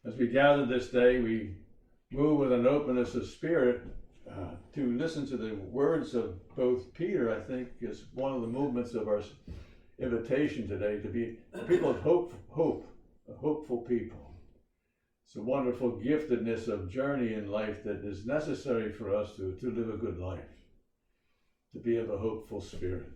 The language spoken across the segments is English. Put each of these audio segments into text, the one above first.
As we gather this day, we move with an openness of spirit to listen to the words of both Peter. I think is one of the movements of our invitation today to be people of hope, a hopeful people. It's a wonderful giftedness of journey in life that is necessary for us to live a good life, to be of a hopeful spirit.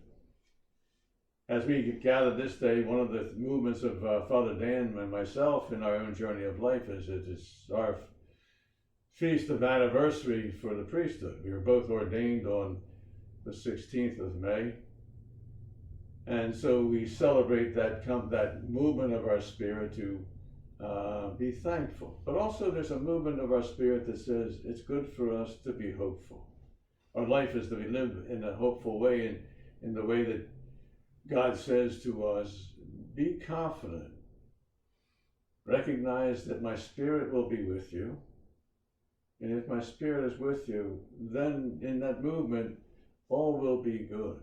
As we gather this day, one of the movements of Father Dan and myself in our own journey of life is it is our feast of anniversary for the priesthood. We were both ordained on the 16th of May. And so we celebrate that movement of our spirit to be thankful. But also there's a movement of our spirit that says it's good for us to be hopeful. Our life is to be lived in a hopeful way, in the way that God says to us, be confident. Recognize that my spirit will be with you. And if my spirit is with you, then in that movement, all will be good.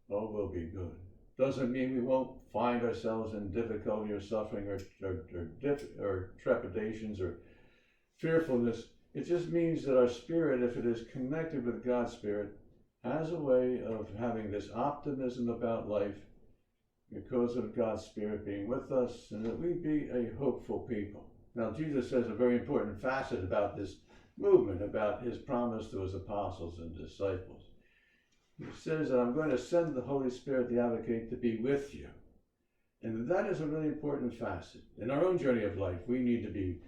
All will be good. Doesn't mean we won't find ourselves in difficulty or suffering or trepidations or fearfulness. It just means that our spirit, if it is connected with God's spirit, has a way of having this optimism about life because of God's spirit being with us, and that we be a hopeful people. Now, Jesus says a very important facet about this movement, about his promise to his apostles and disciples. He says that I'm going to send the Holy Spirit, the Advocate, to be with you. And that is a really important facet. In our own journey of life, we need to be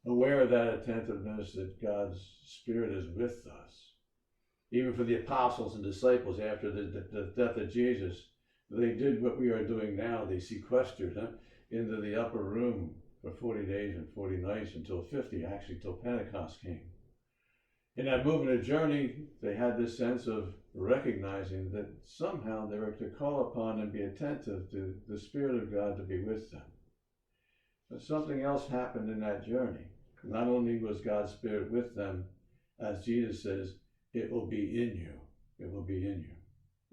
aware of that attentiveness, that God's Spirit is with us. Even for the apostles and disciples after the death of Jesus, they did what we are doing now. They sequestered into the upper room for 40 days and 40 nights until 50, actually, till Pentecost came. In that movement of journey, they had this sense of recognizing that somehow they were to call upon and be attentive to the Spirit of God to be with them. But something else happened in that journey. Not only was God's Spirit with them, as Jesus says, it will be in you. It will be in you.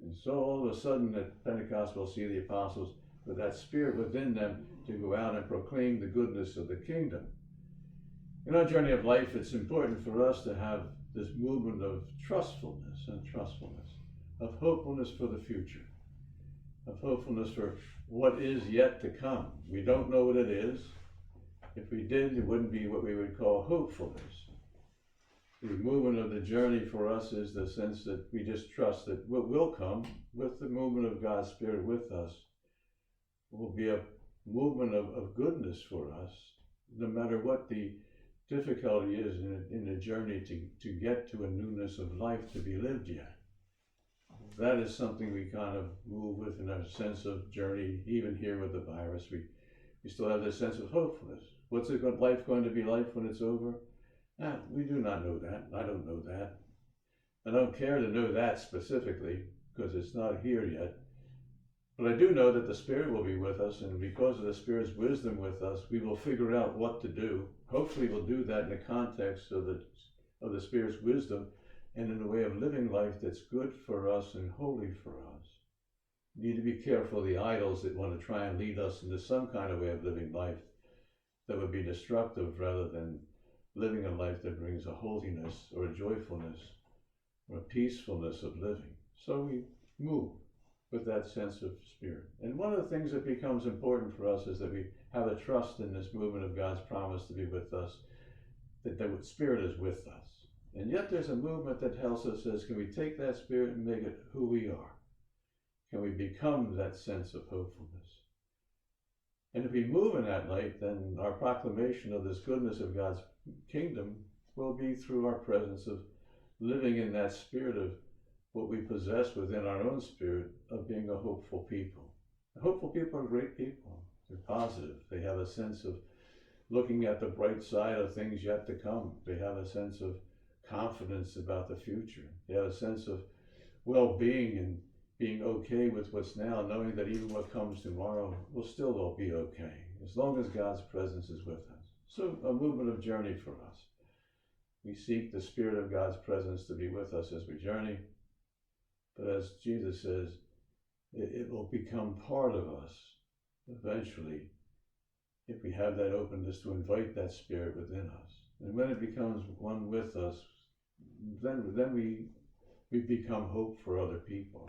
And so all of a sudden at Pentecost, we'll see the apostles with that Spirit within them to go out and proclaim the goodness of the kingdom. In our journey of life, it's important for us to have this movement of trustfulness, of hopefulness for the future, of hopefulness for what is yet to come. We don't know what it is. If we did, it wouldn't be what we would call hopefulness. The movement of the journey for us is the sense that we just trust that what will come with the movement of God's Spirit with us will be a movement of goodness for us, no matter what the difficulty is in the journey to get to a newness of life to be lived yet. That is something we kind of move with in our sense of journey. Even here with the virus, we still have this sense of hopefulness. What's life going to be like when it's over? We do not know that. I don't know that. I don't care to know that specifically because it's not here yet. But I do know that the Spirit will be with us, and because of the Spirit's wisdom with us, we will figure out what to do. Hopefully we'll do that in the context of the Spirit's wisdom and in a way of living life that's good for us and holy for us. We need to be careful of the idols that want to try and lead us into some kind of way of living life that would be destructive rather than living a life that brings a holiness or a joyfulness or a peacefulness of living. So we move with that sense of spirit. And one of the things that becomes important for us is that we have a trust in this movement of God's promise to be with us, that the Spirit is with us. And yet there's a movement that also says, can we take that Spirit and make it who we are? Can we become that sense of hopefulness? And if we move in that light, then our proclamation of this goodness of God's kingdom will be through our presence of living in that spirit of what we possess within our own spirit of being a hopeful people. Hopeful people are great people. They're positive. They have a sense of looking at the bright side of things yet to come. They have a sense of confidence about the future. They have a sense of well-being and being okay with what's now, knowing that even what comes tomorrow will still all be okay, as long as God's presence is with us. So a movement of journey for us. We seek the Spirit of God's presence to be with us as we journey. But as Jesus says, it will become part of us eventually if we have that openness to invite that spirit within us. And when it becomes one with us, then we become hope for other people,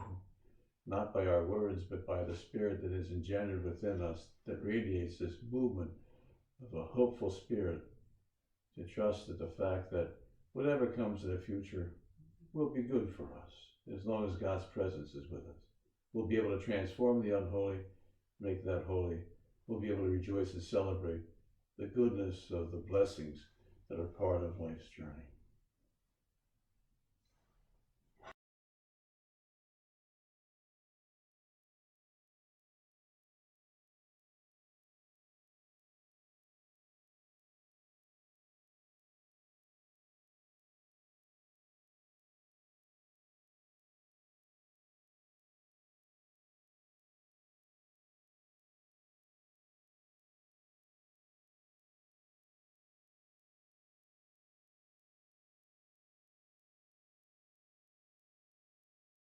not by our words, but by the spirit that is engendered within us that radiates this movement of a hopeful spirit, to trust that the fact that whatever comes in the future will be good for us, as long as God's presence is with us. We'll be able to transform the unholy, make that holy. We'll be able to rejoice and celebrate the goodness of the blessings that are part of life's journey.